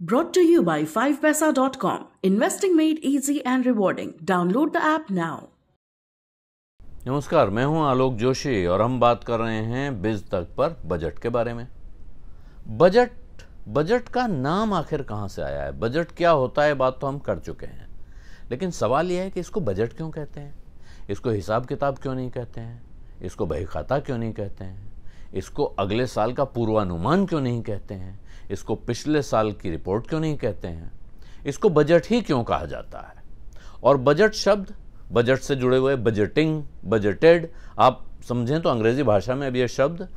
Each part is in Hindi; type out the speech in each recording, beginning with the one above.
Brought to you by 5paisa.com. Investing made easy and rewarding. Download the app now. नमस्कार, मैं हूं आलोक जोशी और हम बात कर रहे हैं बिज तक पर बजट के बारे में। बजट का नाम आखिर कहां से आया है? बजट क्या होता है, बात तो हम कर चुके हैं, लेकिन सवाल यह है कि इसको बजट क्यों कहते हैं? इसको हिसाब किताब क्यों नहीं कहते हैं? इसको बही खाता क्यों नहीं कहते हैं? इसको अगले साल का पूर्वानुमान क्यों नहीं कहते हैं? इसको पिछले साल की रिपोर्ट क्यों नहीं कहते हैं? इसको बजट ही क्यों कहा जाता है? और बजट शब्द, बजट से जुड़े हुए बजटिंग, बजटेड, आप समझें तो अंग्रेजी भाषा में अब यह शब्द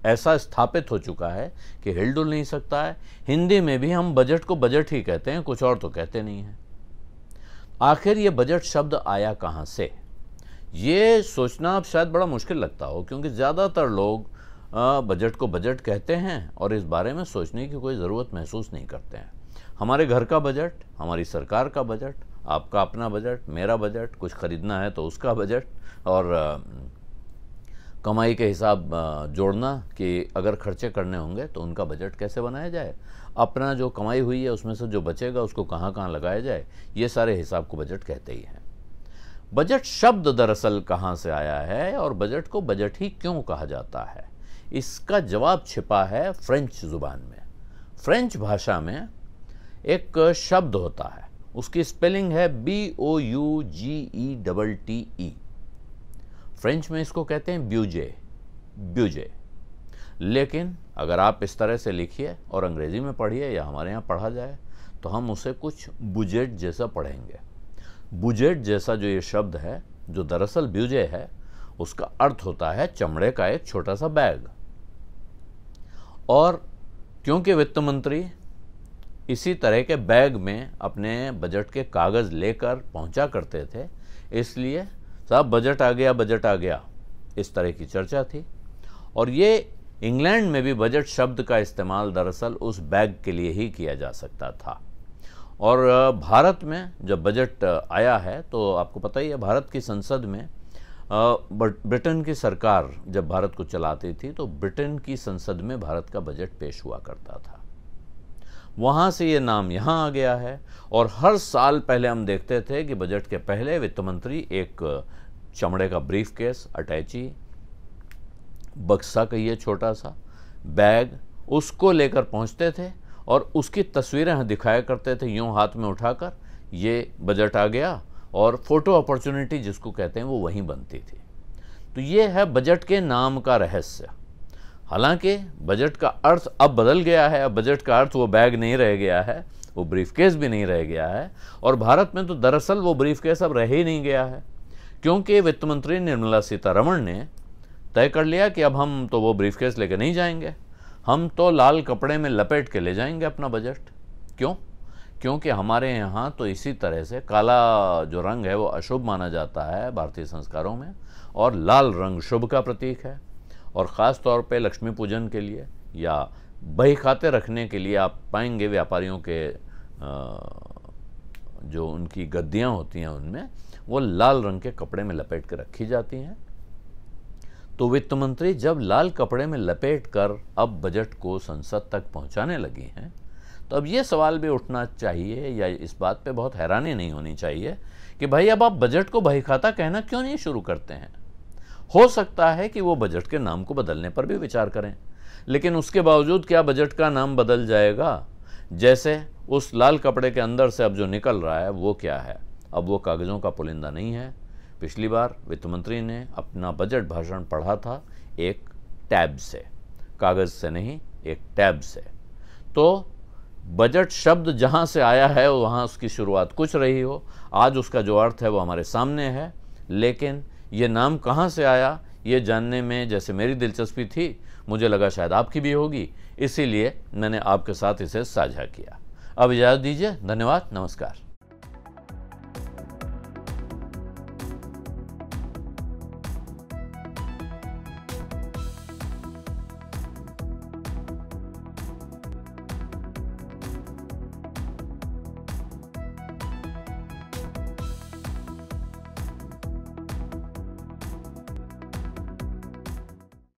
ऐसा स्थापित हो चुका है कि हिल डुल नहीं सकता है। हिंदी में भी हम बजट को बजट ही कहते हैं, कुछ और तो कहते नहीं हैं। आखिर ये बजट शब्द आया कहाँ से? ये सोचना अब शायद बड़ा मुश्किल लगता हो, क्योंकि ज़्यादातर लोग बजट को बजट कहते हैं और इस बारे में सोचने की कोई ज़रूरत महसूस नहीं करते हैं। हमारे घर का बजट, हमारी सरकार का बजट, आपका अपना बजट, मेरा बजट, कुछ खरीदना है तो उसका बजट, और कमाई के हिसाब जोड़ना कि अगर खर्चे करने होंगे तो उनका बजट कैसे बनाया जाए, अपना जो कमाई हुई है उसमें से जो बचेगा उसको कहाँ कहाँ लगाया जाए, ये सारे हिसाब को बजट कहते ही हैं। बजट शब्द दरअसल कहाँ से आया है और बजट को बजट ही क्यों कहा जाता है, इसका जवाब छिपा है फ्रेंच जुबान में। फ्रेंच भाषा में एक शब्द होता है, उसकी स्पेलिंग है BOUGETTE। फ्रेंच में इसको कहते हैं ब्यूजे। लेकिन अगर आप इस तरह से लिखिए और अंग्रेजी में पढ़िए या हमारे यहाँ पढ़ा जाए तो हम उसे कुछ बुजेट जैसा पढ़ेंगे। बुजेट जैसा जो ये शब्द है, जो दरअसल ब्यूजे है, उसका अर्थ होता है चमड़े का एक छोटा सा बैग। और क्योंकि वित्त मंत्री इसी तरह के बैग में अपने बजट के कागज़ लेकर पहुंचा करते थे, इसलिए साहब बजट आ गया, इस तरह की चर्चा थी। और ये इंग्लैंड में भी बजट शब्द का इस्तेमाल दरअसल उस बैग के लिए ही किया जा सकता था। और भारत में जब बजट आया है तो आपको पता ही है, भारत की संसद में ब्रिटेन की सरकार जब भारत को चलाती थी तो ब्रिटेन की संसद में भारत का बजट पेश हुआ करता था। वहाँ से ये नाम यहाँ आ गया है। और हर साल पहले हम देखते थे कि बजट के पहले वित्त मंत्री एक चमड़े का ब्रीफ केस, अटैची, बक्सा कहिए, छोटा सा बैग, उसको लेकर पहुँचते थे और उसकी तस्वीरें दिखाया करते थे यूँ हाथ में उठाकर, ये बजट आ गया, और फोटो अपॉर्चुनिटी जिसको कहते हैं वो वहीं बनती थी। तो ये है बजट के नाम का रहस्य। हालांकि बजट का अर्थ अब बदल गया है, अब बजट का अर्थ वो बैग नहीं रह गया है, वो ब्रीफकेस भी नहीं रह गया है। और भारत में तो दरअसल वो ब्रीफकेस अब रह ही नहीं गया है, क्योंकि वित्त मंत्री निर्मला सीतारमण ने तय कर लिया कि अब हम तो वो ब्रीफकेस लेके नहीं जाएंगे, हम तो लाल कपड़े में लपेट के ले जाएंगे अपना बजट। क्यों? क्योंकि हमारे यहाँ तो इसी तरह से काला जो रंग है वो अशुभ माना जाता है भारतीय संस्कारों में, और लाल रंग शुभ का प्रतीक है। और ख़ास तौर पे लक्ष्मी पूजन के लिए या बही खाते रखने के लिए आप पाएंगे व्यापारियों के जो उनकी गद्दियाँ होती हैं उनमें वो लाल रंग के कपड़े में लपेट कर रखी जाती हैं। तो वित्त मंत्री जब लाल कपड़े में लपेट कर अब बजट को संसद तक पहुंचाने लगी हैं, तो अब ये सवाल भी उठना चाहिए या इस बात पे बहुत हैरानी नहीं होनी चाहिए कि भाई अब आप बजट को बही खाता कहना क्यों नहीं शुरू करते हैं। हो सकता है कि वो बजट के नाम को बदलने पर भी विचार करें, लेकिन उसके बावजूद क्या बजट का नाम बदल जाएगा? जैसे उस लाल कपड़े के अंदर से अब जो निकल रहा है वो क्या है? अब वो कागज़ों का पुलिंदा नहीं है। पिछली बार वित्त मंत्री ने अपना बजट भाषण पढ़ा था एक टैब से, कागज़ से नहीं, एक टैब से। तो बजट शब्द जहाँ से आया है वहाँ उसकी शुरुआत कुछ रही हो, आज उसका जो अर्थ है वो हमारे सामने है। लेकिन ये नाम कहाँ से आया ये जानने में जैसे मेरी दिलचस्पी थी, मुझे लगा शायद आपकी भी होगी, इसीलिए मैंने आपके साथ इसे साझा किया। अब इजाज़त दीजिए, धन्यवाद, नमस्कार।